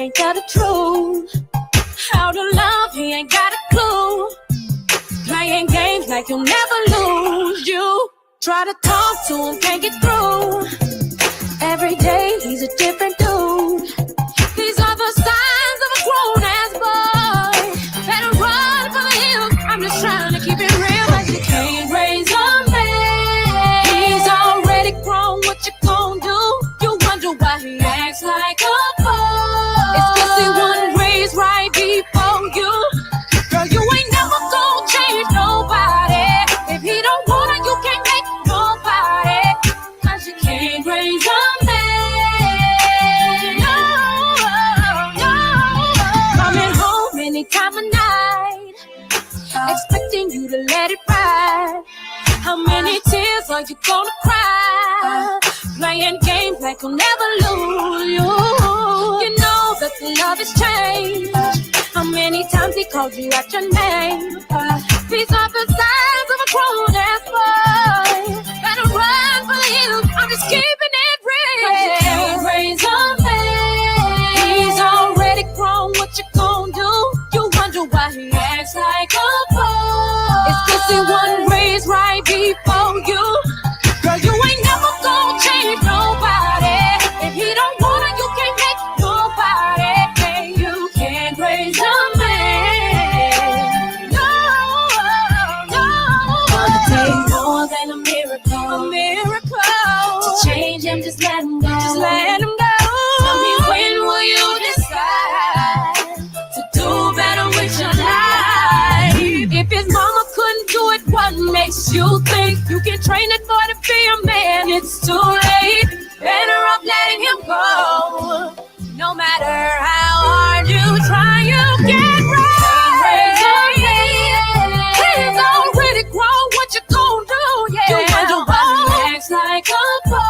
ain't that the truth? How to love, he ain't got a clue. Playing games like you'll never lose. You try to talk to him, can't get through. Every day he's a different dude. These are the signs of a grown-ass boy. Better run for the hills. I'm just trying to keep it real, but you can't raise a man. He's already grown, what you gon' do? You wonder why he acts like a boy. It's 'cause he wasn't raised right before you. Girl, you ain't never gon' change nobody. If he don't wanna, you can't make nobody. 'Cause you can't raise a man. No, no. Coming home any time of night, expecting you to let it ride. How many tears are you gonna cry? Playing games like you'll never lose. You know that the love has changed. How many times he called you out your name? These are the signs of a grown-ass boy. Better run for the hills. I'm just keeping it real. 'Cause you can't raise a man. He's already grown. What you gon' do? You wonder why he acts like a boy. It's 'cause he wasn't raised right before you. Girl, you ain't never gon' change nobody. If he don't wanna, you can't make nobody. You can't raise a man. No, no. Gonna take more than a miracle to change him. Just let him go. Just let him go. Tell me, when will you decide to do better with your life? If his mama couldn't do it, what makes you think you can train that boy to be a man? It's too late. Better off letting him go. No matter how hard you try, you can't raise a man. He's already grown. What you gon' do? Yeah. You wonder why he acts like a boy.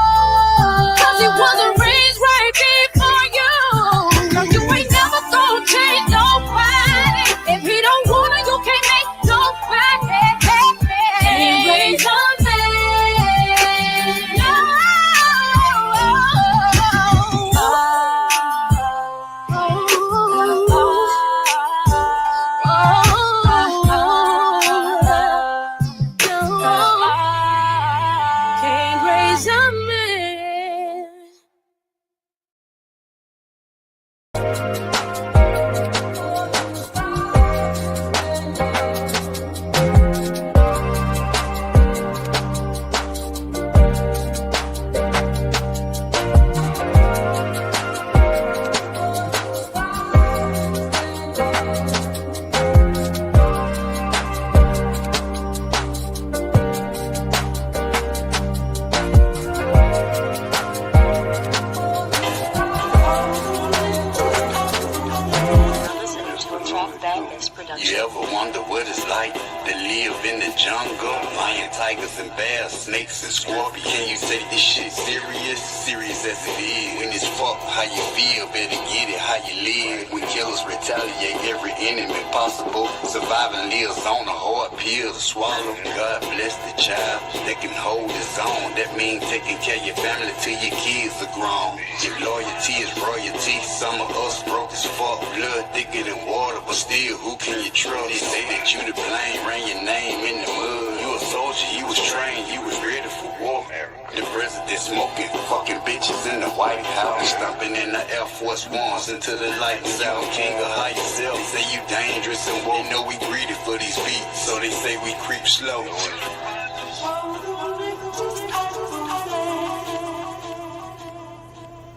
'Cause he wasn't raised right before you. No, you ain't never gon' change nobody. If he don't wanna, you can't make nobody. Can't raise a man. No. Can't raise a man. You ever wonder what it's like to live in the jungle? Lion, tigers, and bears, snakes, and scorpions. Can you take this shit serious? Serious as it is. When it's fuck, how you feel? Better get it how you live. When killers retaliate every enemy possible, surviving lives on a hard pill to swallow. God bless the child that can hold his own. That means taking care of your family till your kids are grown. Your loyalty is royalty. Some of us broke as fuck, blood thicker than water, but still, who can you trust? They say that you to blame, ran your name in the mud. You a soldier, you was trained, you was ready for war. The president smoking, fucking bitches in the White House, stomping in the Air Force Ones until the lights out. King of high yourself, they say you dangerous and woke. They know we greedy for these beats, so they say we creep slow.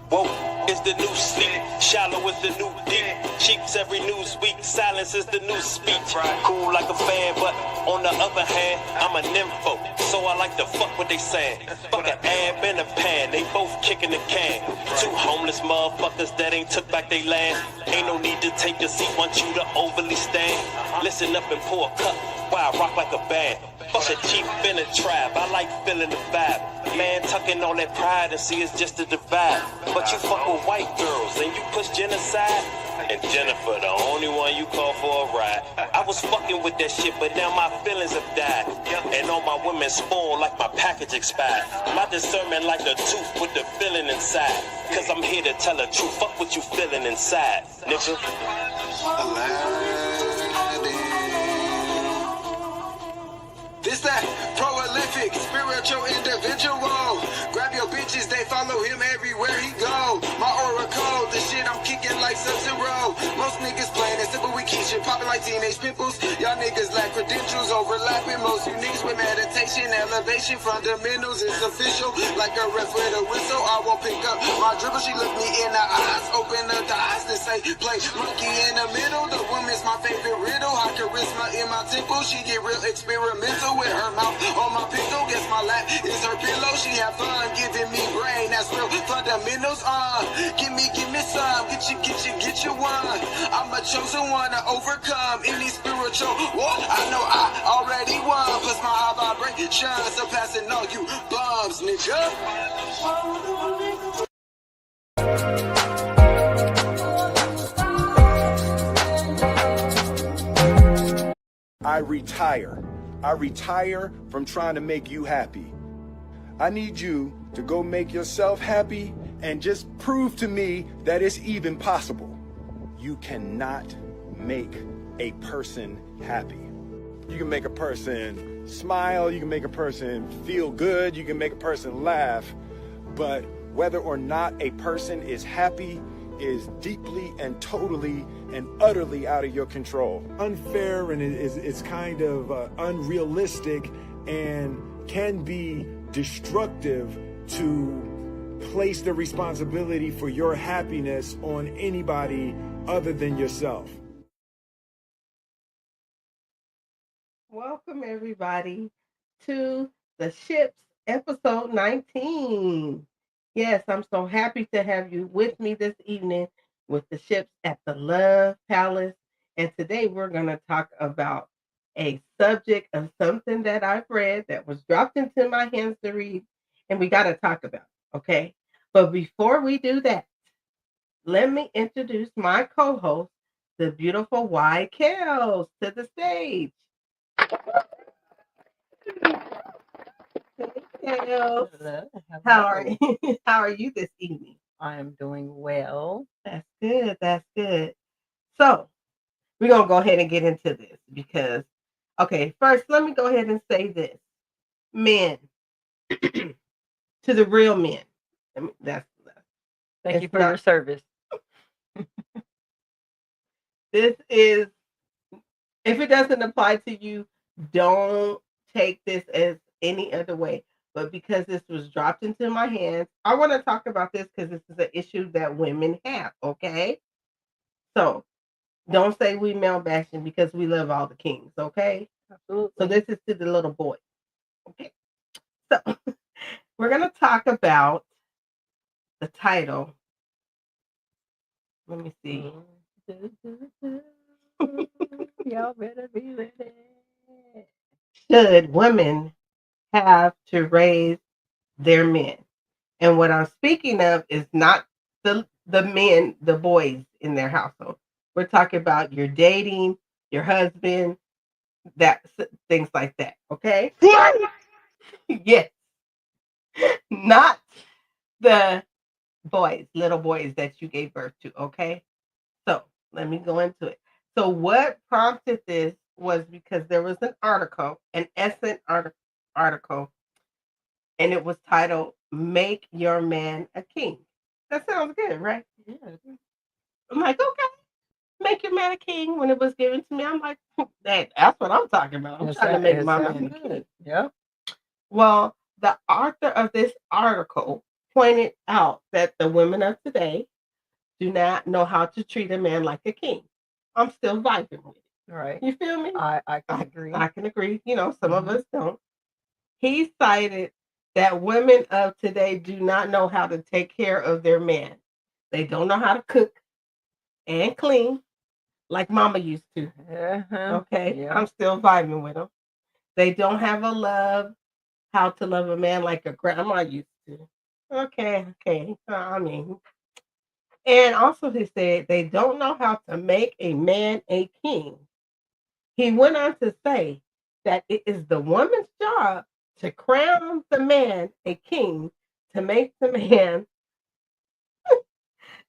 Whoa, it's the new sleep. Shallow is the new deep. Cheeks every news week. Silence is the new speech. Cool like a fan, but on the other hand, I'm a nympho. So I like to fuck what they saying. Fuck an ab and a pan. They both kicking the can. Two homeless motherfuckers that ain't took back they land. Ain't no need to take your seat, want you to overly stand. Listen up and pour a cup while I rock like a band. Fuck a chief in a tribe, I like feeling the vibe. Man, tucking all that pride and see it's just a divide. But you fuck with white girls and you push genocide. And Jennifer, the only one you call for a ride. I was fucking with that shit, but now my feelings have died. And all my women spoil like my package expired. My discernment like the tooth with the feeling inside. Cause I'm here to tell the truth. Fuck what you feeling inside, nigga. This that prolific, spiritual individual. Grab your bitches, they follow him everywhere he go. My oracle, the shit I'm kicking like Sub-Zero. Most niggas playing it simple, we keep shit popping like teenage pimples. Y'all niggas lack credentials, overlapping most uniques with meditation, elevation, fundamentals. It's official, like a ref with a whistle. I won't pick up my dribble, she look me in the eyes, open the eyes to say, play monkey in the middle. The woman's my favorite riddle, high charisma in my temple. She get real experimental with her mouth on my pickle. Guess my lap is her pillow. She have fun giving me brain. That's real fundamentals. Give me some. Get you one. I'm a chosen one to overcome any spiritual war. I know I already won. Plus my high vibration surpassing all you bums, nigga. I retire from trying to make you happy. I need you to go make yourself happy and just prove to me that it's even possible. You cannot make a person happy. You can make a person smile, you can make a person feel good, you can make a person laugh, but whether or not a person is happy is deeply and totally and utterly out of your control. Unfair, and it's kind of unrealistic and can be destructive to place the responsibility for your happiness on anybody other than yourself. Welcome everybody to the Ships episode 19. Yes, I'm so happy to have you with me this evening with the Ships at the Love Palace. And today we're going to talk about a subject of something that I've read that was dropped into my hands to read. And we got to talk about it, okay? But before we do that, let me introduce my co-host, the beautiful Y. Kels, to the stage. Hello. How are you? How are you this evening? I am doing well. That's good. That's good. So we're gonna go ahead and get into this because, okay, first let me go ahead and say this, men, to the real men. I mean, Thank you it's for not- your service. This is, if it doesn't apply to you, don't take this as any other way. But because this was dropped into my hands, I want to talk about this because this is an issue that women have, okay? So don't say we male bashing because we love all the kings, okay? Absolutely. So this is to the little boy, okay? So we're going to talk about the title. Let me see. Y'all better be ready. Should women have to raise their men? And what I'm speaking of is not the men, the boys in their household. We're talking about your dating, your husband, things like that. Okay? Yes. Not the boys, little boys that you gave birth to. Okay? So let me go into it. So what prompted this was because there was an article, an Essence article, and it was titled "Make Your Man a King." That sounds good, right? Yeah. I'm like, okay, make your man a king. When it was given to me, I'm like, that's what I'm talking about. I'm trying to make my man a king. Yeah. Well, the author of this article pointed out that the women of today do not know how to treat a man like a king. I'm still vibing with it. All right. You feel me? I can agree. I can agree. You know, some of us don't. He cited that women of today do not know how to take care of their man. They don't know how to cook and clean like mama used to. Okay? Yeah. I'm still vibing with them. They don't have how to love a man like a grandma used to. Okay. I mean, And also, he said they don't know how to make a man a king. He went on to say that it is the woman's job to crown the man a king, to make the man,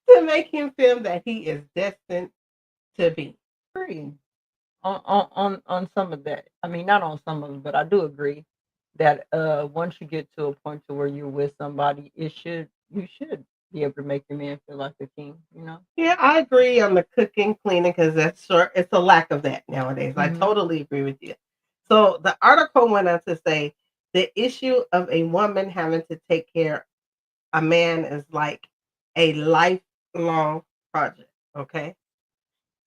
to make him feel that he is destined to be. Agree on some of that. I mean, not on some of it, but I do agree that once you get to a point to where you're with somebody, you should be able to make your man feel like a king. You know. Yeah, I agree on the cooking, cleaning, because that's sure it's a lack of that nowadays. I Mhm. totally agree with you. So the article went on to say the issue of a woman having to take care of a man is like a lifelong project. Okay.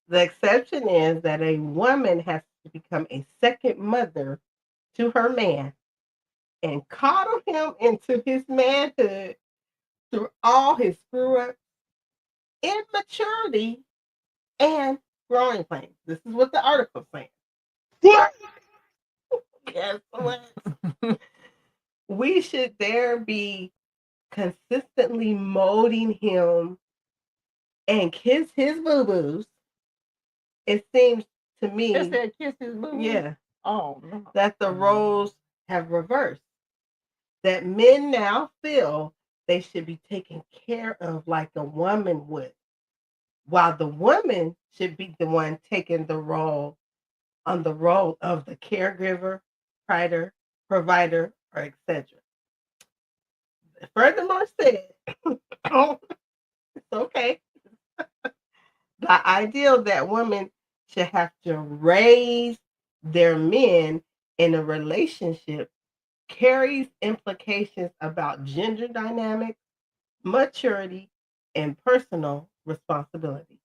The exception is that a woman has to become a second mother to her man and coddle him into his manhood through all his screw ups, immaturity, and growing pains. This is what the article saying. Guess what? We should there be consistently molding him and kiss his boo boos. It seems to Just me, said kiss his boo. yeah, Oh no. that the roles have reversed. That men now feel they should be taken care of like a woman would, while the woman should be the one taking the role on the role of the caregiver, provider, or etc. Furthermore said, oh, it's okay. The ideal that women should have to raise their men in a relationship carries implications about gender dynamics, maturity, and personal responsibility.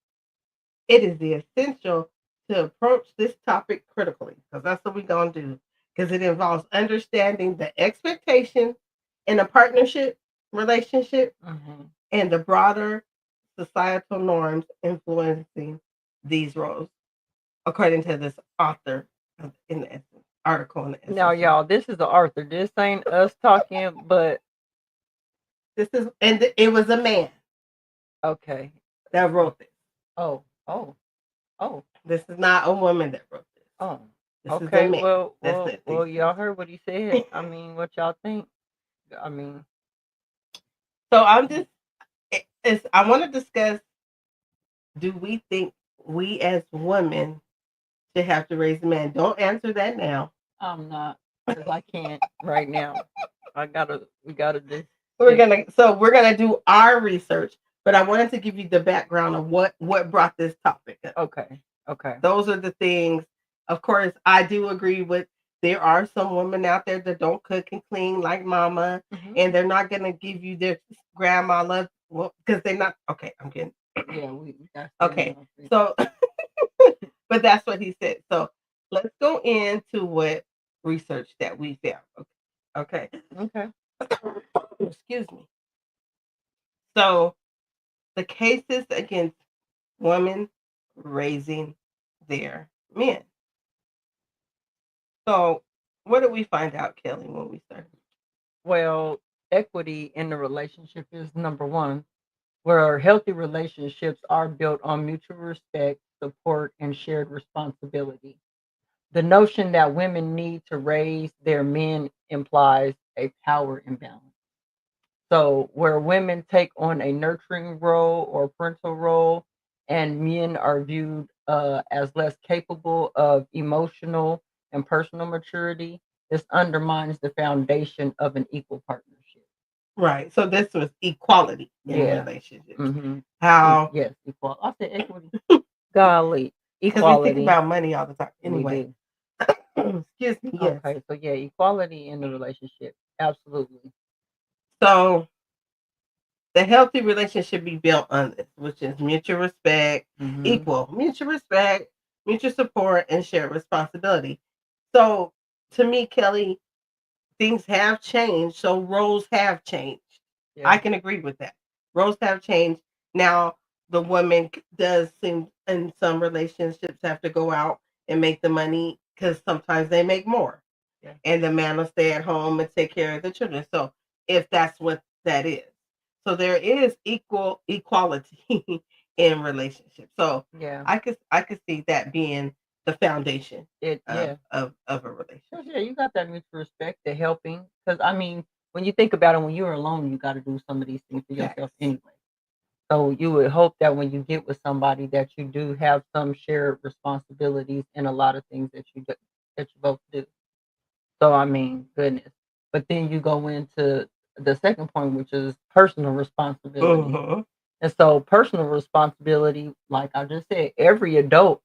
It is the essential to approach this topic critically, because that's what we're going to do, because it involves understanding the expectations in a partnership relationship Mhm. and the broader societal norms influencing these roles, according to this author in the article in the Now, essence. y'all, this is the Arthur. This ain't us talking, but This is, and it was a man okay. that wrote this. Oh, oh, oh, This is not a woman that wrote this. oh. This is a Okay. man. Well, That's well, it. well. Y'all heard what he said. I mean, what y'all think? I mean, So I'm just, I want to discuss, do we think we as women should have to raise a man? Don't answer that now. I'm not because I can't right now. We gotta do. We're gonna do our research, but I wanted to give you the background of what brought this topic up. Okay. Okay. Those are the things. Of course, I do agree with. There are some women out there that don't cook and clean like mama, Mhm. and they're not gonna give you their grandma love, well, because they're not. Okay, I'm kidding. Yeah, we got Okay, so, but that's what he said. So let's go into what research that we found. Okay. Okay. Excuse me. So the cases against women raising their men. So what did we find out, Kelly, when we started? Well, equity in the relationship is number one, where healthy relationships are built on mutual respect, support, and shared responsibility. The notion that women need to raise their men implies a power imbalance. So, where women take on a nurturing role or parental role, and men are viewed as less capable of emotional and personal maturity, this undermines the foundation of an equal partnership. Right. So this was equality in Yeah. relationships. Mm-hmm. How? Yes, equality. I said equity. Golly, Because we equality. think about money all the time. We Anyway. do. Excuse me. Yes. Okay, so yeah, equality in the relationship. Absolutely. So the healthy relationship be built on this, which is mutual respect, Mhm. mutual respect, mutual support, and shared responsibility. So to me, Kelly, things have changed. So roles have changed. I Yeah. can agree with that. Roles have changed. Now the woman does seem in some relationships have to go out and make the money because sometimes they make more. Yeah. And the man will stay at home and take care of the children. So if that's what that is. So there is equality in relationships. So Yeah. I could see that being the foundation Yeah. of a relationship. Yeah, you got that mutual respect, the helping. Because I mean, when you think about it, when you're alone, you got to do some of these things for yourself Facts. anyway. So you would hope that when you get with somebody, that you do have some shared responsibilities in a lot of things that that you both do. So I mean, goodness. But then you go into the second point, which is personal responsibility. Mhm. And so personal responsibility, like I just said, every adult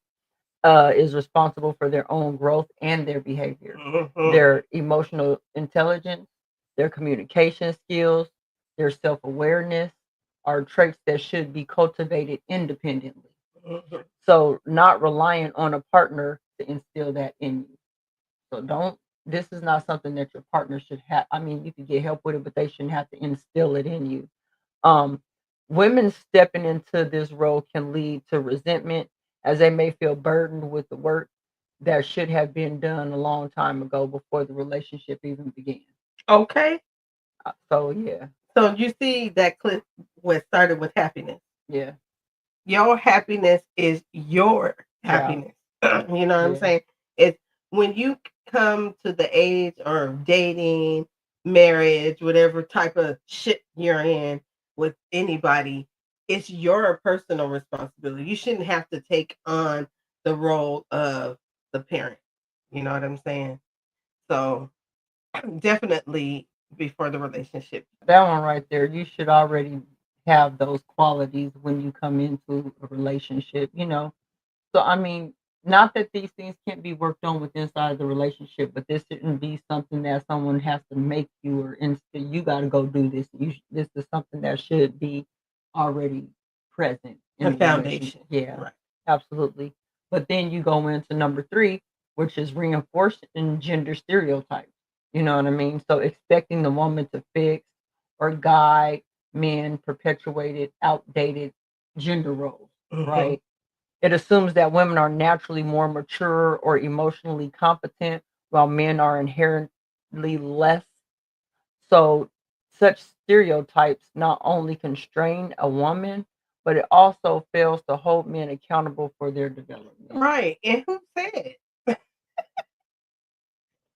is responsible for their own growth and their behavior, Mhm. their emotional intelligence, their communication skills, their self awareness are traits that should be cultivated independently. Mhm. So, not reliant on a partner to instill that in you. So, this is not something that your partner should have. I mean, you can get help with it, but they shouldn't have to instill it in you. Um, Women stepping into this role can lead to resentment as they may feel burdened with the work that should have been done a long time ago before the relationship even began. Okay. So yeah, So you see that clip what started with happiness. yeah, Your happiness is your yeah, happiness. You know what I'm yeah, saying? It's when you come to the age or dating, marriage, whatever type of shit you're in with anybody, it's your personal responsibility. You shouldn't have to take on the role of the parent. You know what I'm saying? So definitely before the relationship. that one right there. You should already have those qualities when you come into a relationship. So I mean, not that these things can't be worked on with inside the relationship, but this shouldn't be something that someone has to make you or instead you got to go do this. This is something that should be already present The in the relationship. foundation. Yeah, Right. absolutely. But then you go into number three, which is reinforcing gender stereotypes. You know what I mean? So expecting the woman to fix or guide men perpetuated outdated gender roles, Mhm. right? It assumes that women are naturally more mature or emotionally competent, while men are inherently less. So, such stereotypes not only constrain a woman, but it also fails to hold men accountable for their development. Right. And who said?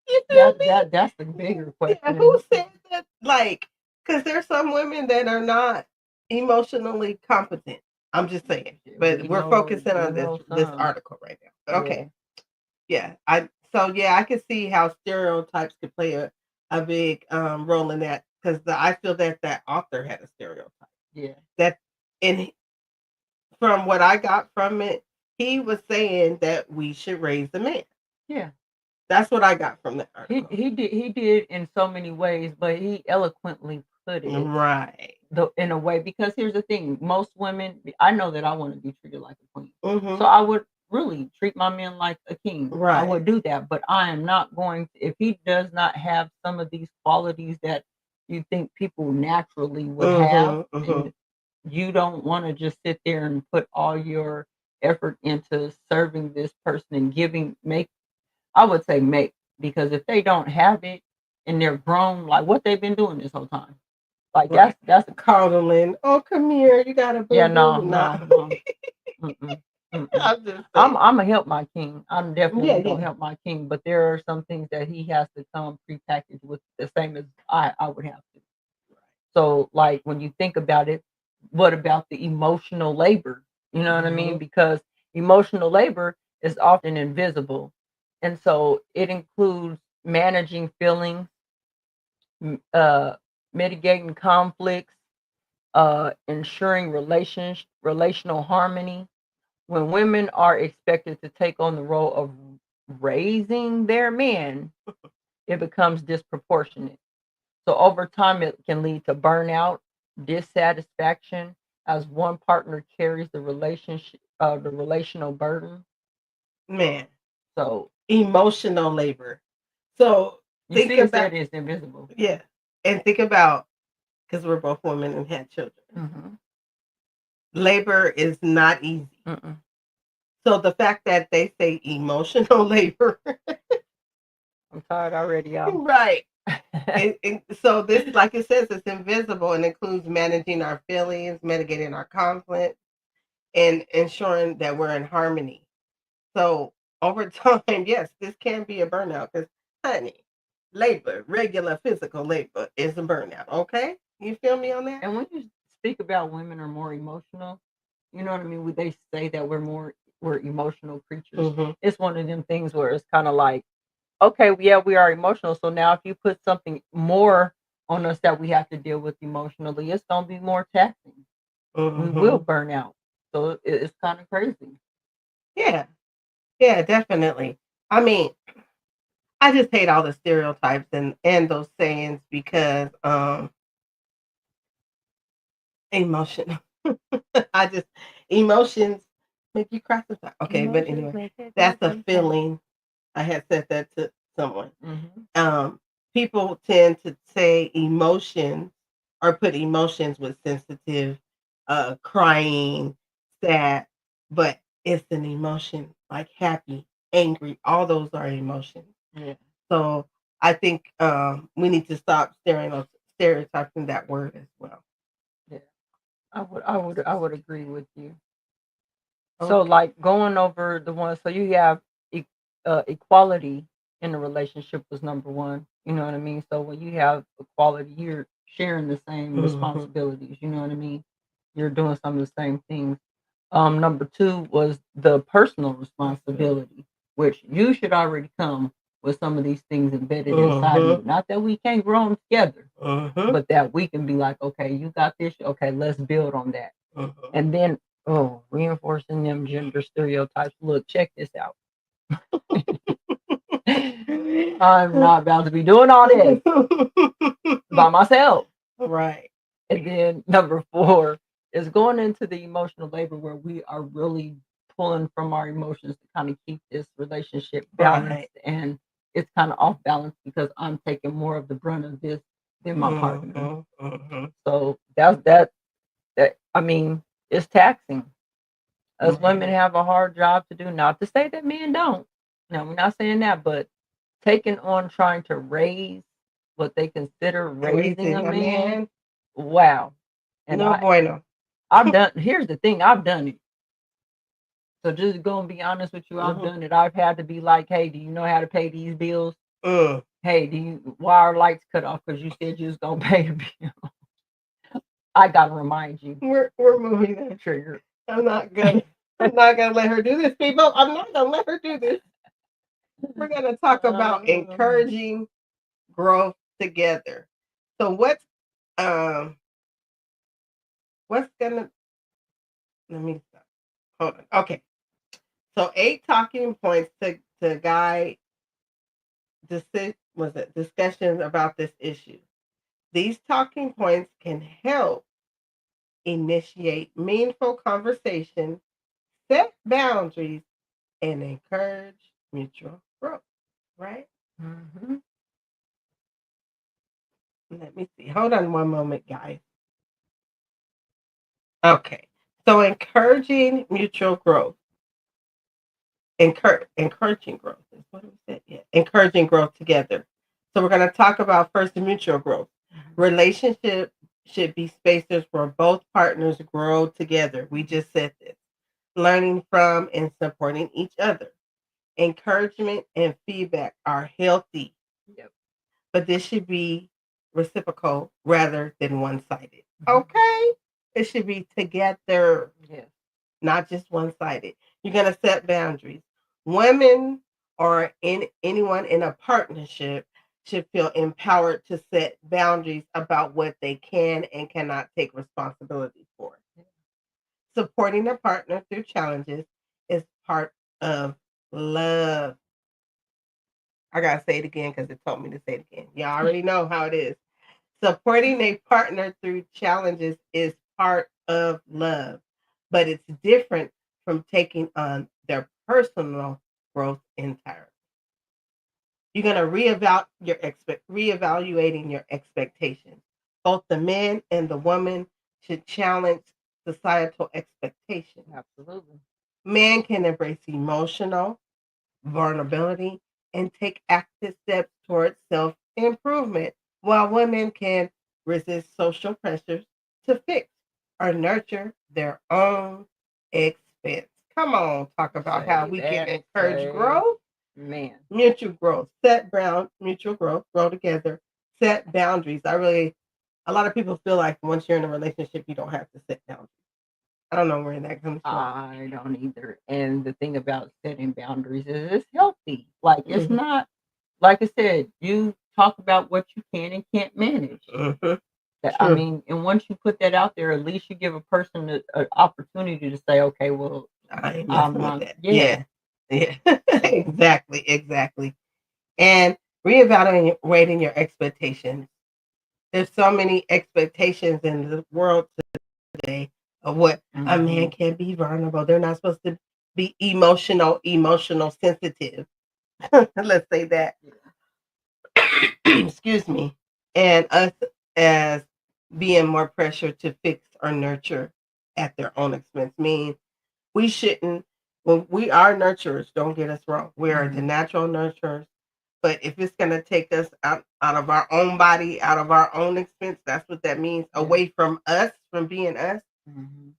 You feel me? That's the bigger Yeah, question. who said that? Like, because there's some women that are not emotionally competent. I'm just saying, but we're focusing on this article right now. Okay, yeah, I can see how stereotypes could play a big role in that because I feel that that author had a stereotype. Yeah. That and from what I got from it, he was saying that we should raise the man. Yeah. That's what I got from the article. He did in so many ways, but he eloquently put it Right. in a way because here's the thing: most women, I know that I want to be treated like a queen, Mhm. so I would really treat my man like a king. I Right. would do that, but I am not going to, if he does not have some of these qualities that you think people naturally would have, and you don't want to just sit there and put all your effort into serving this person and I would say make, because if they don't have it and they're grown, like what they've been doing this whole time, like Right. that's Coddling. Oh, come here. You got a boo. yeah, No. no. Mm-mm, mm-mm. I'm just I'm saying. gonna help my king. I'm definitely Yeah, gonna yeah. help my king, but there are some things that he has to come prepackaged with the same as I would have to. So like when you think about it, what about the emotional labor? You know what I mean? Mhm. Because emotional labor is often invisible. And so it includes managing feelings, mitigating conflicts, ensuring relational harmony. When women are expected to take on the role of raising their men, it becomes disproportionate. So over time, it can lead to burnout, dissatisfaction, as one partner carries the relational burden. Man, So emotional labor. So you think see, it about said it's invisible. yeah, and think about because we're both women and had children. Mm-hmm. Labor is not easy. Mm-mm. So the fact that they say emotional labor, I'm tired already, y'all. right? So this, like it says, it's invisible and includes managing our feelings, mitigating our conflict, and ensuring that we're in harmony. So over time, yes, this can be a burnout because, honey, labor, regular physical labor is a burnout. Okay, you feel me on that? And when you speak about women are more emotional, you know what I mean? When they say that we're emotional creatures, Mhm. it's one of them things where it's kind of like, okay, yeah, we are emotional. So now if you put something more on us that we have to deal with emotionally, it's gonna be more taxing. We will Mhm. burn out. So it's kind of crazy. Yeah, yeah, definitely. I mean, I just hate all the stereotypes and those sayings because emotion. I just emotions make you cry sometimes. Okay, but Emotions anyway, make it that's cry a sometimes. feeling. I had said that to someone. Hmm. People tend to say emotions or put emotions with sensitive, crying, sad, but it's an emotion like happy, angry. All those are emotions. Yeah, So I think we need to stop stereotyping that word as well. yeah. I would agree with you. So, Okay. like going over the one, so you have e- equality in the relationship was number one. You know what I mean? So when you have equality, you're sharing the same Hmm. responsibilities. You know what I mean? You're doing some of the same things. Number two was the personal responsibility, which you should already come with some of these things embedded inside of Hmm. you. Not that we can't grow them together, Hmm. but that we can be like, okay, you got this. Okay, let's build on that. Hmm. And then, oh, reinforcing them gender stereotypes. Look, check this out. I'm not about to be doing all this by myself. Right. And then number four is going into the emotional labor where we are really pulling from our emotions to kind of keep this relationship balanced. Right. And it's kind of off balance because I'm taking more of the brunt of this than my partner. Hmm. Hmm. So that I mean, it's taxing. Us women Right. have a hard job to do. Not to say that men don't. No, we're not saying that, but taking on trying to raise what they consider raising a Raising a man, man, wow. And no bueno. I've done here's the thing, I've done it. So just gonna be honest with you, I've Hmm. done it. I've had to be like, hey, do you know how to pay these bills? Mm. Hey, do you why are lights cut off? Because you said you was gonna pay the bill. I gotta remind you. We're moving that. Trigger. I'm not gonna. I'm not gonna let her do this, people. I'm not gonna let her do this. We're gonna talk about Um, encouraging growth together. So um what's gonna let me stop. Hold on. Okay. So 8 talking points to guide discussions about this issue. These talking points can help initiate meaningful conversation, set boundaries, and encourage mutual growth. Right? mhm. Let me see. Hold on one moment, guys. Okay. So encouraging mutual growth. Encouraging growth is what we said. Yeah. Encouraging growth together. So we're going to talk about first the mutual growth. Relationship should be spaces where both partners grow together. We just said this. Learning from and supporting each other. Encouragement and feedback are healthy, Yep. but this should be reciprocal rather than one sided. Mhm. Okay? It should be together, Yes. not just one sided. You're going to set boundaries. Women or anyone in a partnership should feel empowered to set boundaries about what they can and cannot take responsibility for. Supporting a partner through challenges is part of love. I gotta say it again because it told me to say it again. Y'all already know how it is. Supporting a partner through challenges is part of love, but it's different from taking on their personal growth entirely. You're gonna reevaluating your expectations. Both the man and the woman should challenge societal expectations. Absolutely. Man can embrace emotional vulnerability and take active steps towards self improvement. while women can resist social pressures to fix or nurture their own expense. Come on, talk about how we can encourage growth. Man. Mutual growth. Mutual growth, grow together, set boundaries. A lot of people feel like once you're in a relationship, you don't have to set boundaries. I don't know where that comes from. I don't either. And the thing about setting boundaries is it's healthy. Like, it's not, like I said, you talk about what you can and can't manage. I mean, and once you put that out there, at least you give a person an opportunity to say, okay, well, I'm I'm not. not. Yeah. Exactly. And reevaluating your expectations. There's so many expectations in the world today of what a man can be vulnerable. They're not supposed to be emotional sensitive. Let's say that. Excuse me. And us as being more pressure to fix or nurture at their own expense. Mean we shouldn't. Well, we are nurturers. Don't get us wrong. We are the natural nurturers. But if it's going to take us out of our own body, out of our own expense, that's what that means. Away from us, from being us.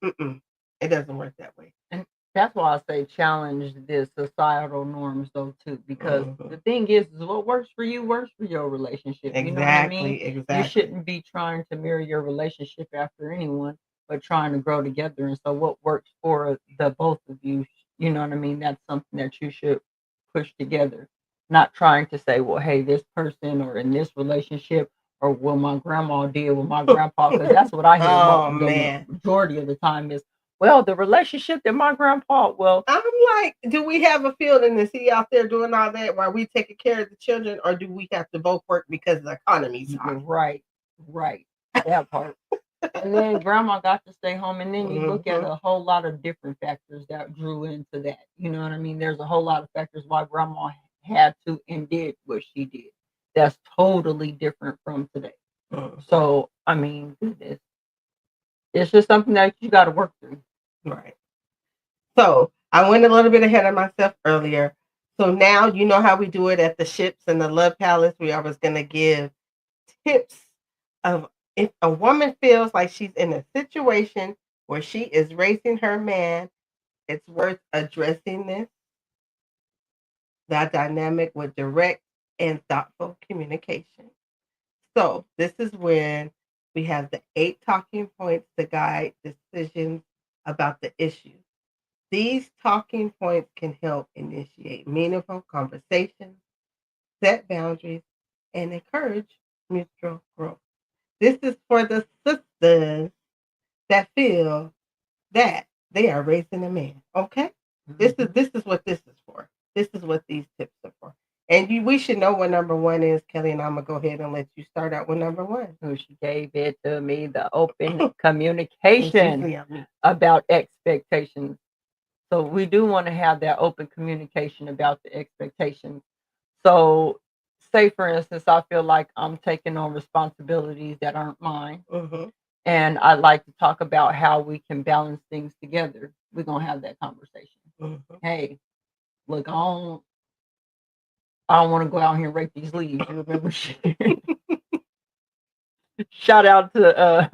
It doesn't work that way. And that's why I say challenge the societal norms, though, too. Because the thing is what works for you works for your relationship. You know what I mean? Exactly. You shouldn't be trying to mirror your relationship after anyone, but trying to grow together. And so what works for the both of you, you know what I mean? That's something that you should push together. Not trying to say, well, hey, this person or in this relationship or what my grandma did with my grandpa, because that's what I hear the majority of the time is, well, the relationship that my grandpa, I'm like, do we have a feeling, is he out there doing all that while we taking care of the children, or do we have to both work because the economy's hot? Right. That part. And then grandma got to stay home, and then you look at a whole lot of different factors that drew into that. You know what I mean? There's a whole lot of factors why grandma had to and did what she did. That's totally different from today. So, I mean, goodness. It's just something that you got to work through. Right. So I went a little bit ahead of myself earlier. So now you know how we do it at the ships and the Love Palace. We always going to give tips of if a woman feels like she's in a situation where she is raising her man, it's worth addressing this. That dynamic with direct and thoughtful communication. So this is when we have the 8 talking points to guide decisions about the issue. These talking points can help initiate meaningful conversations, set boundaries, and encourage mutual growth. This is for the sisters that feel that they are raising a man. Okay? This is what this is for. This is what these tips are for. And we should know what number 1 is, Kelly, and I'm going to go ahead and let you start out with number 1. She gave it to me, the open communication about expectations. So we do want to have that open communication about the expectations. So say, for instance, I feel like I'm taking on responsibilities that aren't mine. And I'd like to talk about how we can balance things together. We're going to have that conversation. Hey, look, I don't want to go out here and rake these leaves. You remember? Shout out to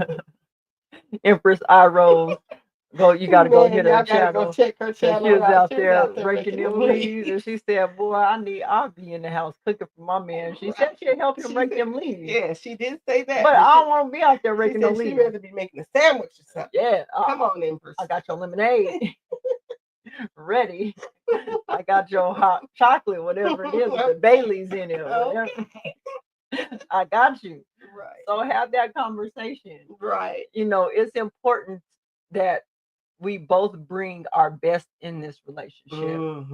Empress I Rose. You got to go hit her channel. Go check her channel. She was out there raking them leaves, and she said, "Boy, I'll be in the house cooking for my man." She said she'd help him rake them leaves. Yeah, she did say that. But I don't want to be out there raking them leaves. She'd rather be making a sandwich or something. Yeah, come on, Empress. I got your lemonade ready. I got your hot chocolate, whatever it is, with the Bailey's in it. Okay. I got you. Right. So have that conversation. Right. You know, it's important that we both bring our best in this relationship.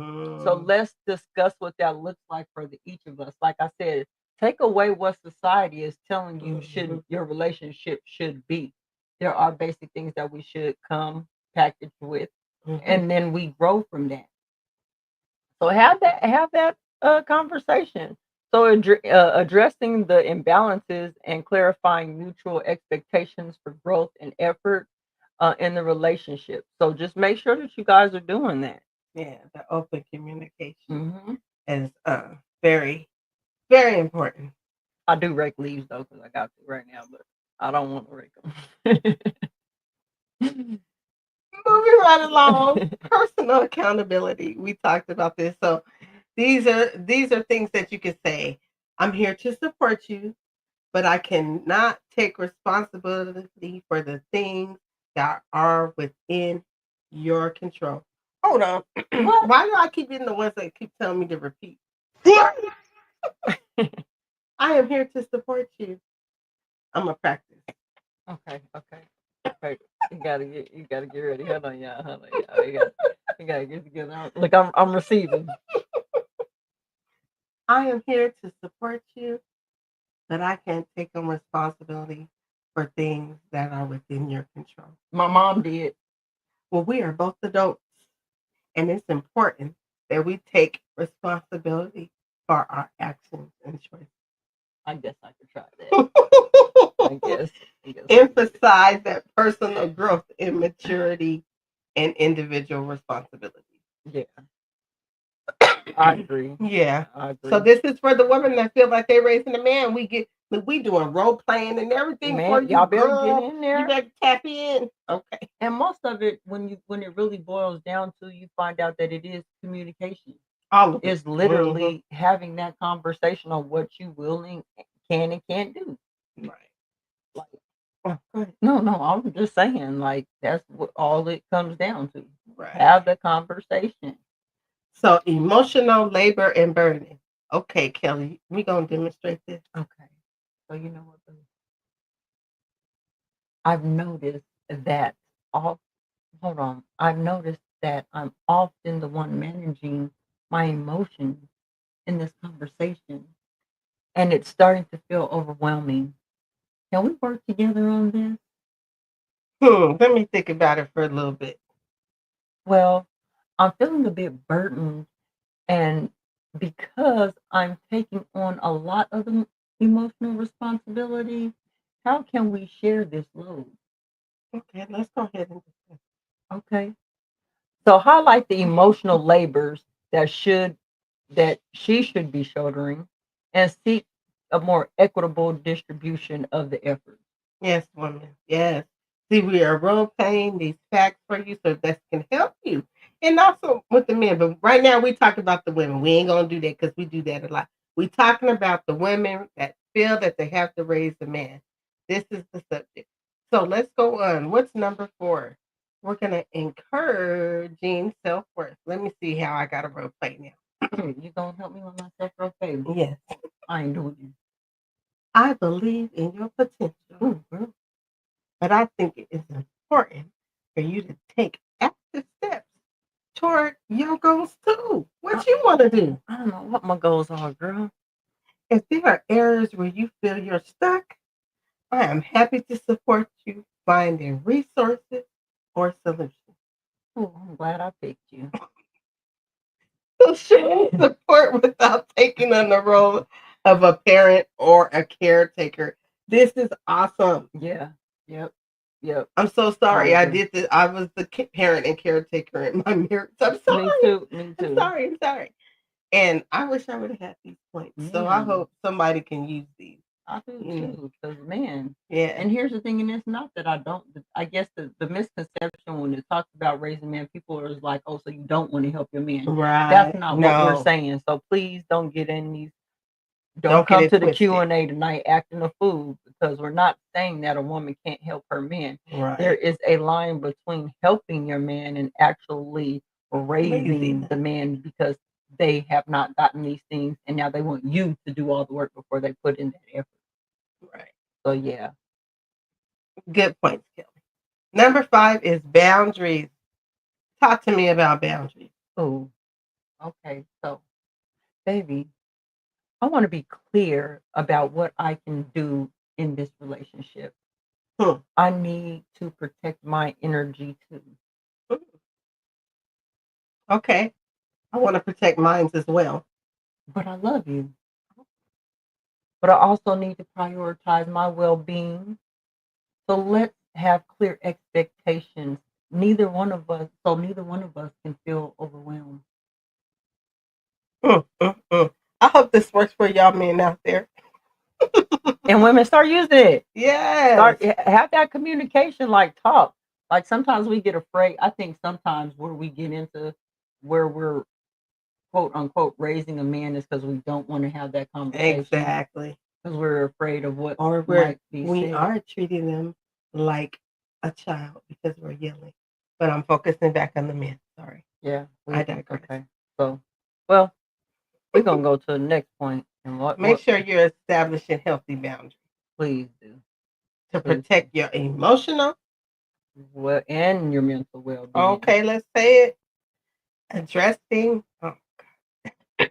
So let's discuss what that looks like for each of us. Like I said, take away what society is telling you your relationship should be. There are basic things that we should come packaged with, and then we grow from that. So have that conversation. So addressing the imbalances and clarifying mutual expectations for growth and effort in the relationship. So just make sure that you guys are doing that. Yeah, the open communication is very, very important. I do rake leaves though, because I got to right now, but I don't want to rake them. Moving right along, personal accountability. We talked about this. So these are things that you can say. I'm here to support you, but I cannot take responsibility for the things that are within your control. Hold on. Why do I keep getting the ones that keep telling me to repeat? I am here to support you. I'm gonna practice. Okay. You gotta get ready. Hold on, y'all. You gotta get together. Look, I'm receiving. I am here to support you, but I can't take on responsibility for things that are within your control. My mom did. Well, we are both adults, and it's important that we take responsibility for our actions and choices. I guess I could try that. I guess. Emphasize that personal growth and maturity and individual responsibility. Yeah. I agree. Yeah. I agree. So this is for the women that feel like they're raising a man. We doing role playing and everything Man, for you. y'all better girl. get in there. You better tap in. Okay. And most of it, when it really boils down to, you find out that it is communication. All of it. It's literally having that conversation on what you will and can and can't do. Right. Like, go ahead. No, I'm just saying, like, that's what all it comes down to. Right. Have the conversation. So emotional labor and burden. Okay, Kelly, we gonna demonstrate this. Okay. So you know what? I've noticed that I've noticed that I'm often the one managing my emotions in this conversation, and it's starting to feel overwhelming. Can we work together on this? Let me think about it for a little bit. Well, I'm feeling a bit burdened, and because I'm taking on a lot of the emotional responsibility, how can we share this load? Okay, let's go ahead and discuss. Okay. So highlight the emotional labors that she should be shouldering, and seek a more equitable distribution of the effort. Yes, woman. Yes. See, we are role playing these facts for you so that can help you. And also with the men. But right now we talk about the women. We ain't gonna do that because we do that a lot. We talking about the women that feel that they have to raise the man. This is the subject. So let's go on. What's number 4? We're gonna encouraging self-worth. Let me see how I got a role play now. You gonna help me with my self-worth, baby? Yes. I ain't doing it. I believe in your potential. But I think it is important for you to take active steps toward your goals too. What you want to do? I don't know what my goals are, girl. If there are areas where you feel you're stuck, I am happy to support you finding resources or solutions. Oh, I'm glad I picked you. So showing support without taking on the role of a parent or a caretaker. This is awesome. Yeah. Yep. I'm so sorry. I agree. did this. I was the parent and caretaker in my marriage. I'm sorry. Me too. I'm sorry. And I wish I would have had these points. So I hope somebody can use these. I do too, because man. Yeah. And here's the thing, and it's not that I don't. I guess the misconception when it talks about raising men, people are like, oh, so you don't want to help your man. Right. That's not what we're saying. So please don't get in these. Don't come to the Q&A tonight acting a fool, because we're not saying that a woman can't help her man. Right. There is a line between helping your man and actually raising the man, because they have not gotten these things, and now they want you to do all the work before they put in that effort. Right. So yeah. Good points, Kelly. Number 5 is boundaries. Talk to me about boundaries. Oh, okay. So, baby, I want to be clear about what I can do in this relationship. I need to protect my energy too. Okay. I want to protect mine as well. But I love you. But I also need to prioritize my well-being. So let's have clear expectations. Neither one of us can feel overwhelmed. I hope this works for y'all men out there. And women start using it. Yes. Start have that communication, like talk. Like sometimes we get afraid. I think sometimes where we get into where we're quote unquote raising a man is because we don't want to have that conversation. Exactly. Because we're afraid of what Or might be we said. are treating them like a child because we're yelling. But I'm focusing back on the men. Sorry. Yeah. I digress. Okay. So, well, we're gonna go to the next point. And Make sure you're establishing healthy boundaries please do. to protect your emotional. Well, and your mental well-being. Okay, let's say it. Addressing. Oh, God.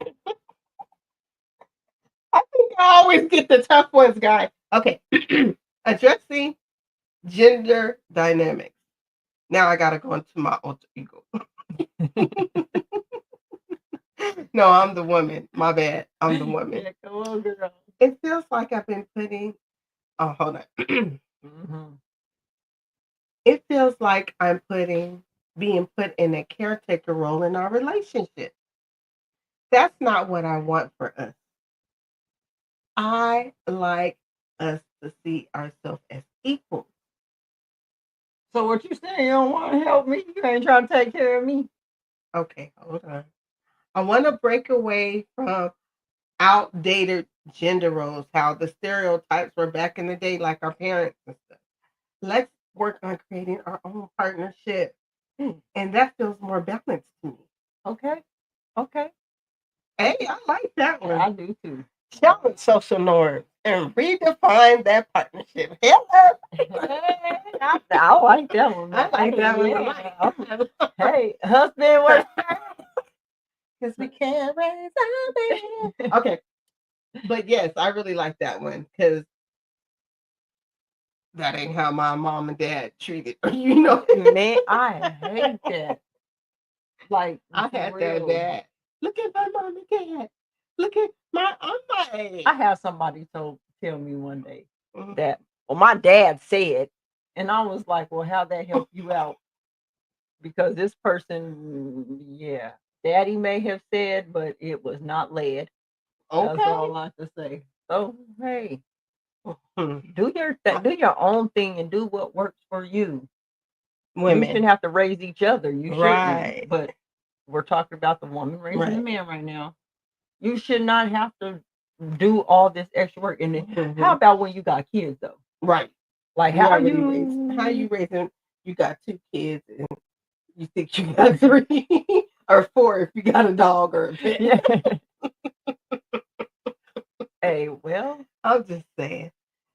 I think I always get the tough ones, guys. Okay. Addressing gender dynamics. Now I gotta go into my alter ego. No, I'm the woman. My bad. I'm the woman. Yeah, come on, girl. It feels like I've been putting. Oh, hold on. Mm-hmm. It feels like I'm being put in a caretaker role in our relationship. That's not what I want for us. I like us to see ourselves as equals. So what you saying? You don't want to help me? You ain't trying to take care of me? Okay, hold on. I want to break away from outdated gender roles, how the stereotypes were back in the day, like our parents and stuff. Let's work on creating our own partnership. And that feels more balanced to me. Okay. Okay. Hey, I like that one. I do too. Challenge social norms and redefine that partnership. Hello. I like that one. I like that one. Yeah. Hey, husband, what? Because we can't raise our baby. Okay. But yes, I really like that one because that ain't how my mom and dad treated, you know. Man, I hate that. Like, I had that dad. Look at my mom and dad. Look at my age. I had somebody tell me one day that, well, my dad said, and I was like, well, how that help you out? Because this person, yeah, daddy may have said, but it was not led. Okay. That's all I have to say. So, hey, do your own thing and do what works for you. Women. You shouldn't have to raise each other. You shouldn't. Right. But we're talking about the woman raising the man right now. You should not have to do all this extra work. And then, how about when you got kids though? Right. Like how you raising? You got 2 kids and you think you got 3 or 4 if you got a dog or a pet. Yeah. Hey, well, I'm just saying.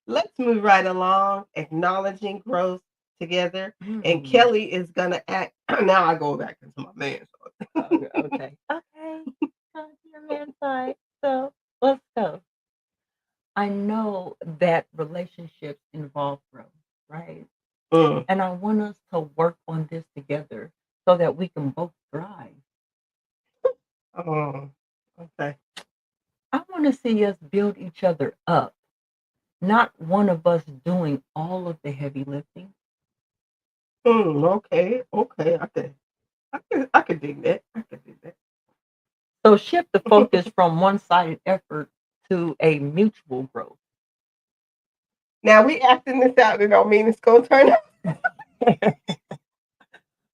Let's move right along, acknowledging growth together. And Kelly is gonna act. Now I go back into my man. Okay. Okay. Come to your man side. So let's go. I know that relationships involve growth, right? And I want us to work on this together so that we can both thrive. Oh, okay. I want to see us build each other up, not one of us doing all of the heavy lifting. Okay. I could dig that. So shift the focus from one-sided effort to a mutual growth. Now we acting this out. It don't mean it's gonna turn out.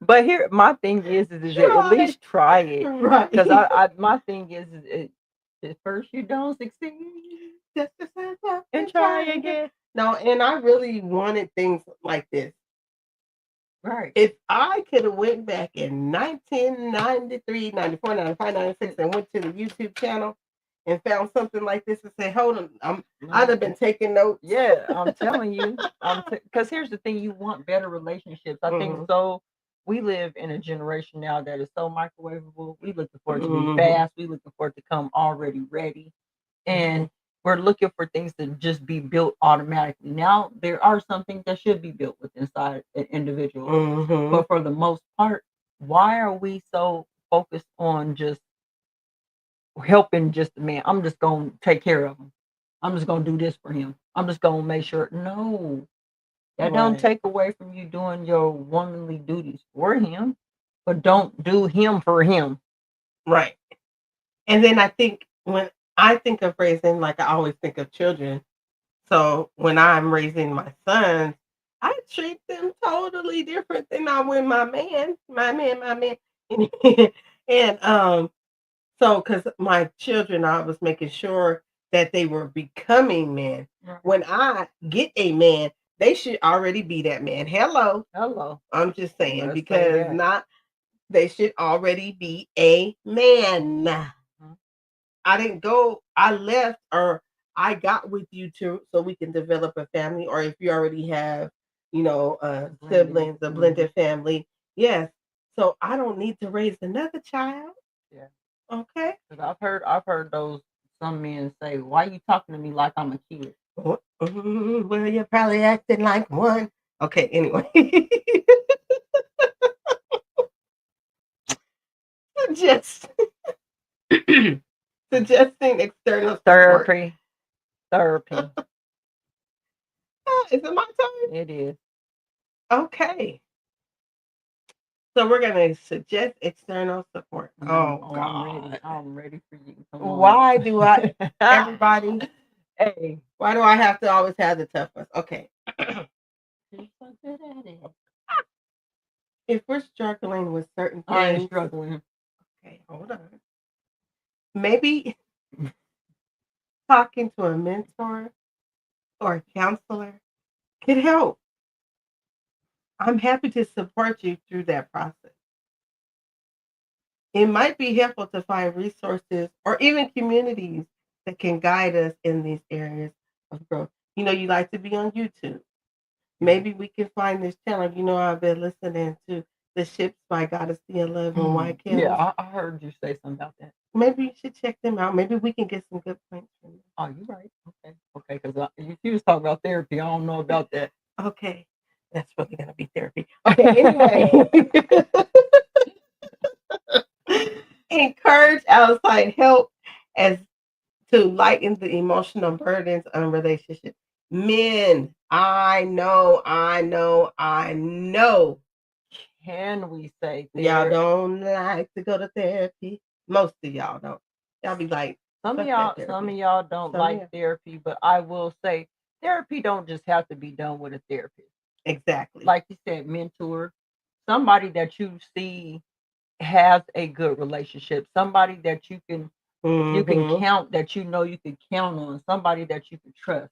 But here, my thing is at least try it, right? Because my thing is at first you don't succeed, just and try again. No, and I really wanted things like this. Right. If I could have went back in 1993, 94, 95, 96 and went to the YouTube channel and found something like this and say, hold on, I'd have been taking notes. Yeah, I'm telling you. Because here's the thing, you want better relationships. I think so. We live in a generation now that is so microwavable. We looking for it to be fast. We looking for it to come already ready. And we're looking for things to just be built automatically. Now, there are some things that should be built with inside an individual. But for the most part, why are we so focused on just helping just the man? I'm just going to take care of him. I'm just going to do this for him. I'm just going to make sure. No, that don't take away from you doing your womanly duties for him, but don't do him for him. Right. And then I think when I think of raising like I always think of children. So when I'm raising my sons, I treat them totally different than I would my man. And so because my children, I was making sure that they were becoming men. Right. When I get a man, they should already be that man. Hello. Hello. I'm just saying Let's say because that. not they should already be a man. Mhm. I didn't go, I left or I got with you too so we can develop a family, or if you already have, Blended. siblings, a blended family. Yes. So I don't need to raise another child. Yeah. Okay. Because I've heard those some men say, "Why you talking to me like I'm a kid?" Well, you're probably acting like one. Okay, anyway. Suggest suggesting external support. Therapy. Is it my turn? It is. Okay. So we're gonna suggest external support. Oh God. I'm ready for you. Come on. Why do I everybody Hey, why do I have to always have the tough ones? Okay. you're so good at it. If we're struggling with certain I ain't things, struggling. okay, hold on. Maybe talking to a mentor or a counselor could help. I'm happy to support you through that process. It might be helpful to find resources or even communities that can guide us in these areas of growth. You like to be on YouTube. Maybe we can find this channel. I've been listening to The Ships by GODDESSDEEOFLUV and White Kills. Yeah, I heard you say something about that. Maybe you should check them out. Maybe we can get some good points from them. Oh, you're right. Okay. Because you was talking about therapy. I don't know about that. Okay. That's really going to be therapy. Okay, anyway. Encourage outside help as to lighten the emotional burdens on relationships. Men, I know. Can we say Y'all don't like to go to therapy. Most of y'all don't. Y'all be like, Some of fuck y'all, that some of therapy. y'all don't Some of like y'all- therapy, but I will say therapy don't just have to be done with a therapist. Exactly. Like you said, mentor, somebody that you see has a good relationship, somebody that you can Mhm. count, that you can count on, somebody that you can trust,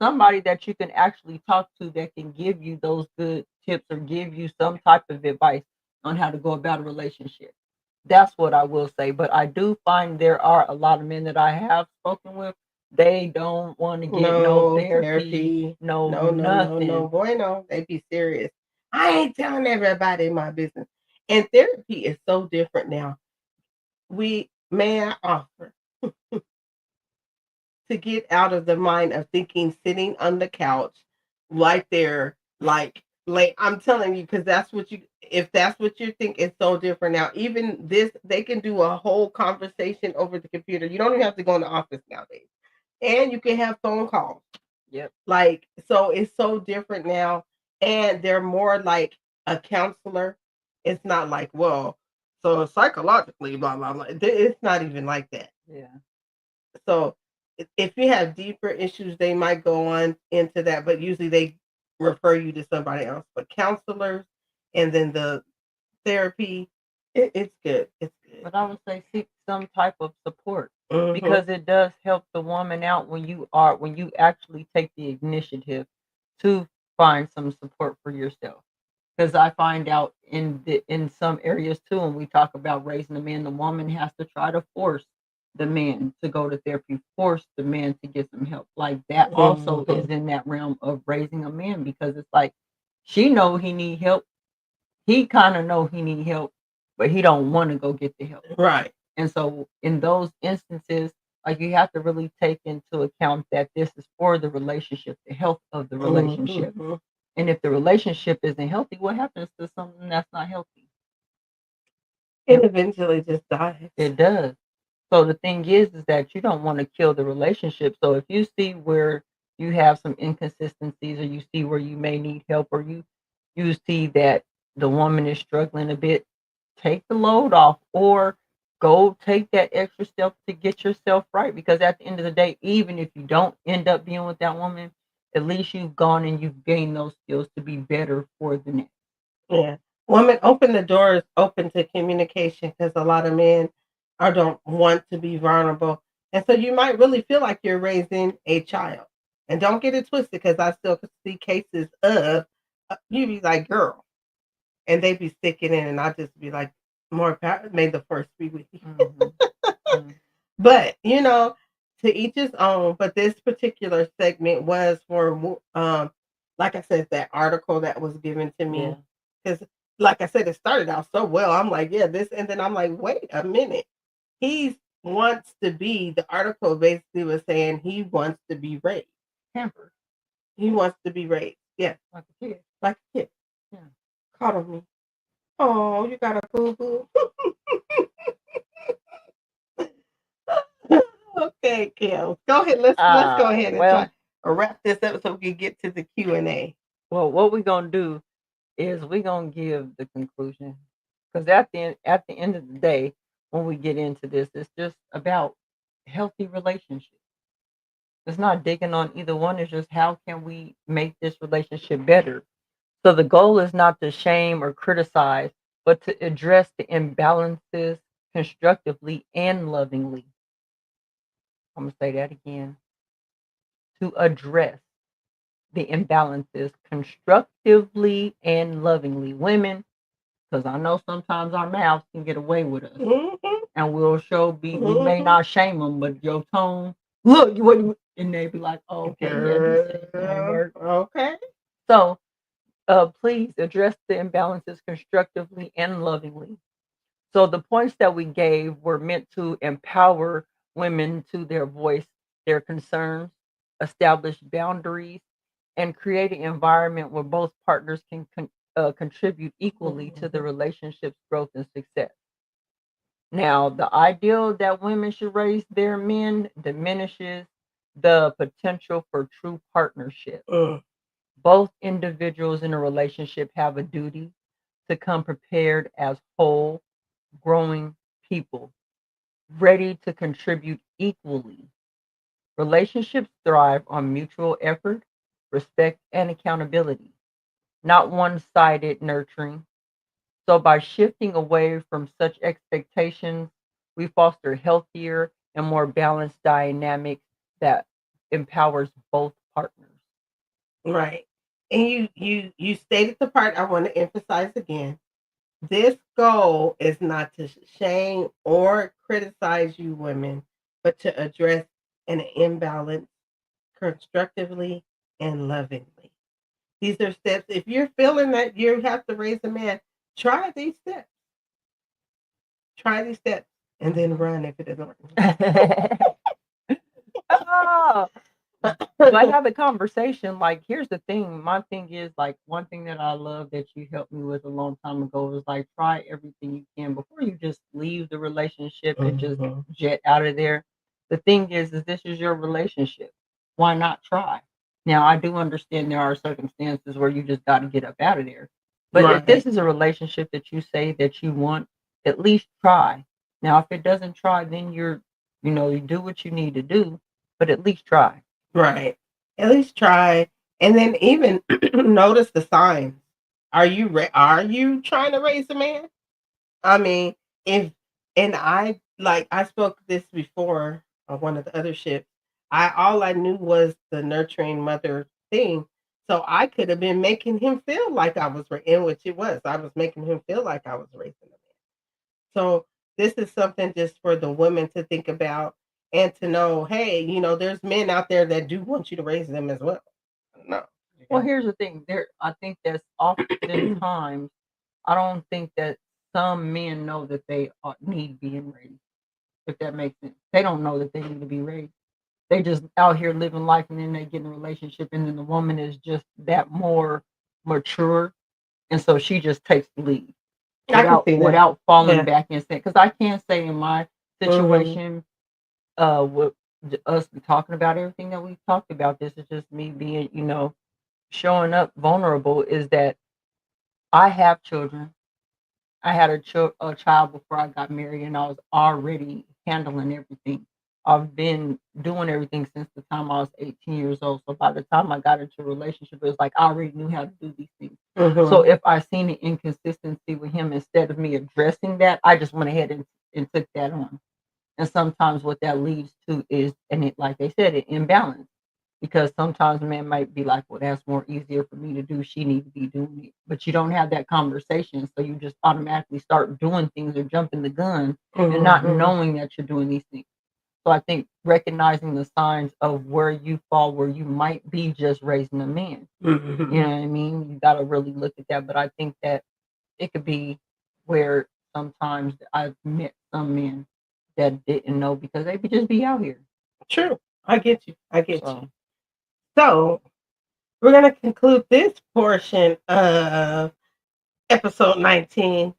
somebody that you can actually talk to that can give you those good tips or give you some type of advice on how to go about a relationship. That's what I will say. But I do find there are a lot of men that I have spoken with. They don't want to get no therapy, no nothing. No. Boy, no. They be serious. I ain't telling everybody my business. And therapy is so different now. May I offer to get out of the mind of thinking sitting on the couch right there, like I'm telling you, because that's what you if that's what you think, it's so different now. Even this, they can do a whole conversation over the computer. You don't even have to go in the office nowadays. And you can have phone calls. Yep. Like, so it's so different now. And they're more like a counselor. It's not like, well, so psychologically, blah, blah, blah. It's not even like that. Yeah. So if you have deeper issues, they might go on into that, but usually they refer you to somebody else. But counselors and then the therapy, it's good. It's good. But I would say seek some type of support Mhm. because it does help the woman out when you actually take the initiative to find some support for yourself. Because I find out in some areas too, when we talk about raising a man, the woman has to try to force the man to go to therapy, force the man to get some help. Like that also is in that realm of raising a man because it's like she know he need help. He kind of know he need help, but he don't want to go get the help. Right. And so in those instances, like you have to really take into account that this is for the relationship, the health of the relationship. Mhm. And if the relationship isn't healthy, what happens to something that's not healthy? It eventually just dies. It does. So the thing is that you don't want to kill the relationship. So if you see where you have some inconsistencies or you see where you may need help or you see that the woman is struggling a bit, take the load off or go take that extra step to get yourself right. Because at the end of the day, even if you don't end up being with that woman, at least you've gone and you've gained those skills to be better for the next. Yeah. Women, open the doors open to communication because a lot of men are don't want to be vulnerable. And so you might really feel like you're raising a child. And don't get it twisted because I still see cases of you be like, girl, and they be sticking in, and I just be like, more power, may the first be with you. Mm-hmm. But to each his own. But this particular segment was for like I said, that article that was given to Yeah. me because, like I said, it started out so well. I'm like, yeah, this, and then I'm like, wait a minute. He wants to be. The article basically was saying he wants to be raised. Pampered He wants to be raised. Yeah, like a kid. like a kid. Yeah. Coddle me. Oh, you got a boo boo. Okay, Kim. Go ahead. Let's go ahead and Well, wrap this up so we can get to the Q&A. well, what we're gonna do is we're gonna give the conclusion, because at the end of the day, when we get into this, it's just about healthy relationships. It's not digging on either one. It's just how can we make this relationship better. So the goal is not to shame or criticize, but to address the imbalances constructively and lovingly. I'm gonna say that again. To address the imbalances constructively and lovingly. Women, because I know sometimes our mouths can get away with us, and we'll we may not shame them, but your tone, look, and they be like, oh, okay, yeah, this ain't gonna work. Okay. So, please address the imbalances constructively and lovingly. So the points that we gave were meant to empower women to their voice, their concerns, establish boundaries, and create an environment where both partners can contribute equally to the relationship's growth and success. Now, the ideal that women should raise their men diminishes the potential for true partnership. Both individuals in a relationship have a duty to come prepared as whole, growing people, ready to contribute equally. Relationships thrive on mutual effort, respect, and accountability, not one sided nurturing. So, by shifting away from such expectations, we foster healthier and more balanced dynamics that empowers both partners. Right. And you stated the part I want to emphasize again. This goal is not to shame or criticize you women, but to address an imbalance constructively and lovingly. These are steps. If you're feeling that you have to raise a man, try these steps. Try these steps and then run if it doesn't work. Oh, but have a conversation. Like, here's the thing. My thing is, like, one thing that I love that you helped me with a long time ago was like, try everything you can before you just leave the relationship and just jet out of there. The thing is this is your relationship. Why not try? Now, I do understand there are circumstances where you just got to get up out of there. But if this is a relationship that you say that you want, at least try. Now, if it doesn't try, then you do what you need to do, but at least try. Right. At least try, and then even notice the signs. Are you trying to raise a man? I mean, if and I spoke this before on one of the other ships. All I knew was the nurturing mother thing. So I could have been making him feel like I was in which it was. I was making him feel like I was raising a man. So this is something just for the women to think about and to know, hey, there's men out there that do want you to raise them as well. No. Well, here's the thing. I think that's oftentimes, I don't think that some men know that they need being raised. If that makes sense, they don't know that they need to be raised. They just out here living life, and then they get in a relationship, and then the woman is just that more mature, and so she just takes the lead without falling back and saying. Because I can't say in my situation, with us talking about everything that we've talked about, this is just me being, showing up vulnerable, is that I have children. I had a child before I got married, and I was already handling everything. I've been doing everything since the time I was 18 years old. So by the time I got into a relationship, it was like I already knew how to do these things. So if I seen an inconsistency with him, instead of me addressing that, I just went ahead and took that on. And sometimes what that leads to is, and it, like they said, an imbalance. Because sometimes a man might be like, well, that's more easier for me to do. She needs to be doing it. But you don't have that conversation. So you just automatically start doing things or jumping the gun and not knowing that you're doing these things. So I think recognizing the signs of where you fall, where you might be just raising a man. You know what I mean? You got to really look at that. But I think that it could be where sometimes I've met some men that didn't know because they could just be out here. True. I get you. You. So we're going to conclude this portion of episode 19.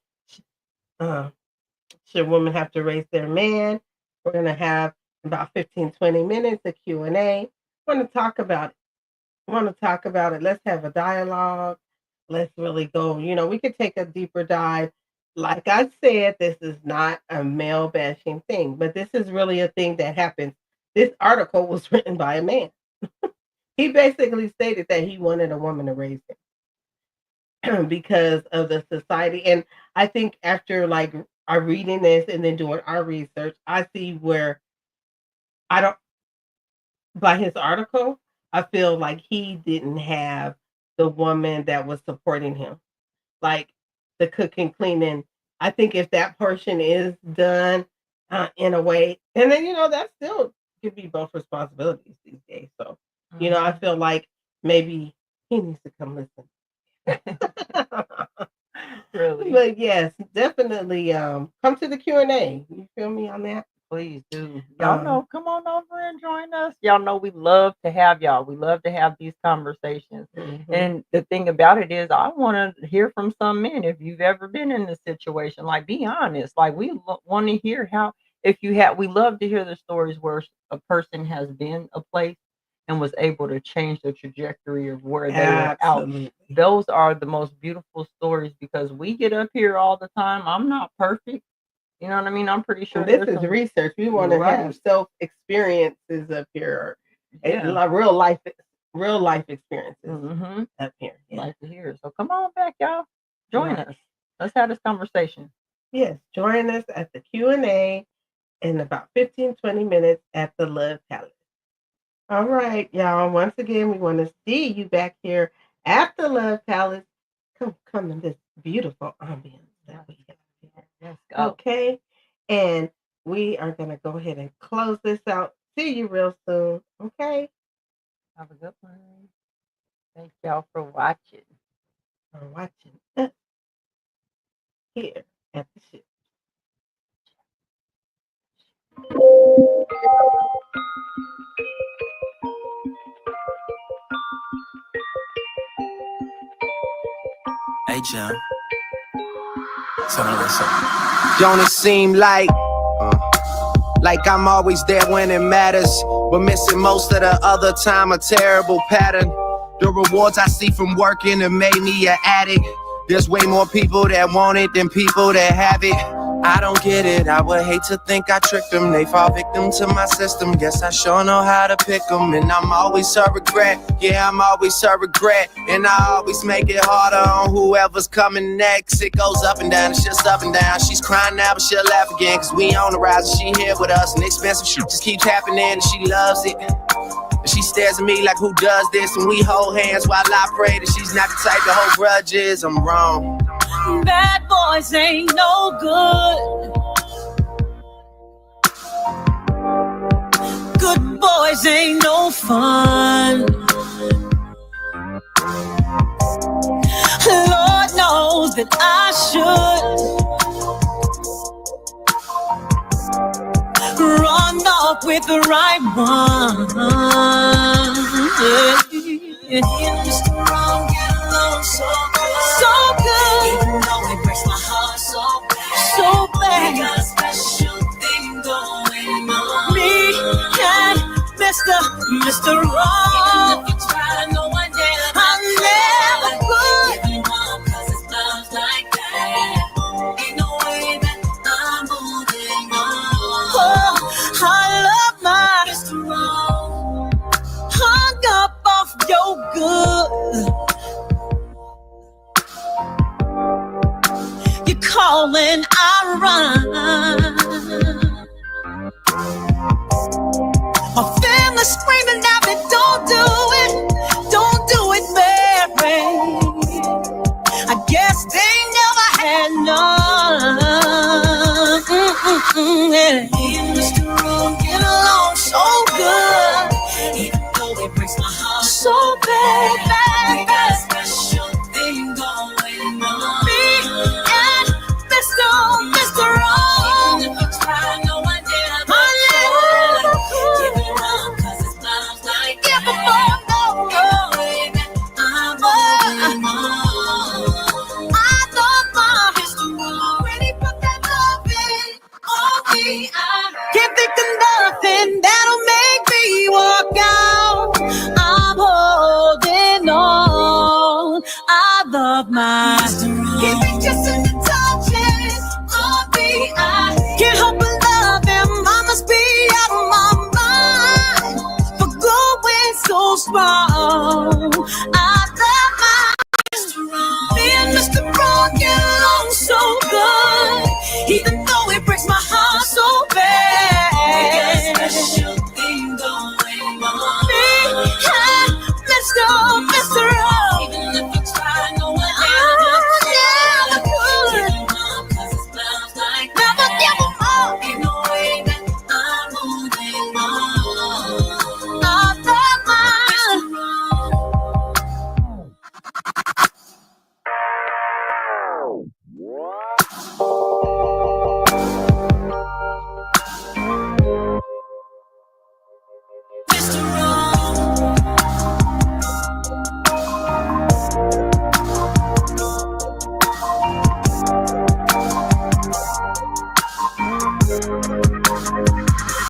Should women have to raise their man? We're going to have about 15, 20 minutes of Q&A. Want to talk about it. Let's have a dialogue. Let's really go, we could take a deeper dive. Like I said, this is not a male bashing thing, but this is really a thing that happens. This article was written by a man. He basically stated that he wanted a woman to raise him because of the society. And I think after our reading this and then doing our research, I see where by his article, I feel like he didn't have the woman that was supporting him, like the cooking, cleaning. I think if that portion is done in a way, and then, that still could be both responsibilities these days. So, I feel like maybe he needs to come listen. Really? But yes, definitely come to the Q&A. You feel me on that? Please do. Y'all know, come on over and join us. Y'all know we love to have y'all. We love to have these conversations. And the thing about it is, I want to hear from some men. If you've ever been in this situation, be honest. We want to hear how, we love to hear the stories where a person has been a place and was able to change the trajectory of where they were out. Those are the most beautiful stories because we get up here all the time. I'm not perfect. You know what I mean? I'm pretty sure this is research. We want to have self experiences up here, real life experiences up here. Like to hear. So come on back, y'all. Join us. Let's have this conversation. Yes, join us at the Q&A in about 15, 20 minutes at the Love Palace. All right, y'all. Once again, we want to see you back here at the Love Palace. Come in this beautiful ambience that we have here. Let's go. Okay, and we are going to go ahead and close this out. See you real soon. Okay. Have a good one. Thank y'all for watching. Here at the ship. Hey, Jim. Don't it seem like I'm always there when it matters, but missing most of the other time, a terrible pattern. The rewards I see from working have made me an addict. There's way more people that want it than people that have it. I don't get it, I would hate to think I tricked them. They fall victim to my system, guess I sure know how to pick them. And I'm always a regret, yeah, I'm always a regret. And I always make it harder on whoever's coming next. It goes up and down, it's just up and down. She's crying now, but she'll laugh again, cause we on the rise and she here with us. And expensive shit just keeps happening and she loves it. And she stares at me like, who does this? And we hold hands while I pray that she's not the type to hold grudges. I'm wrong. Bad boys ain't no good. Good boys ain't no fun. Lord knows that I should run off with the right one. Yeah. Mr. Wrong, get along so good. So good. Even though it breaks my heart so bad. So bad. We got a special thing going on. Me and Mr. Wrong. Even if you try, no one dare. I never could. Give you up, cause it's love like that. then I run.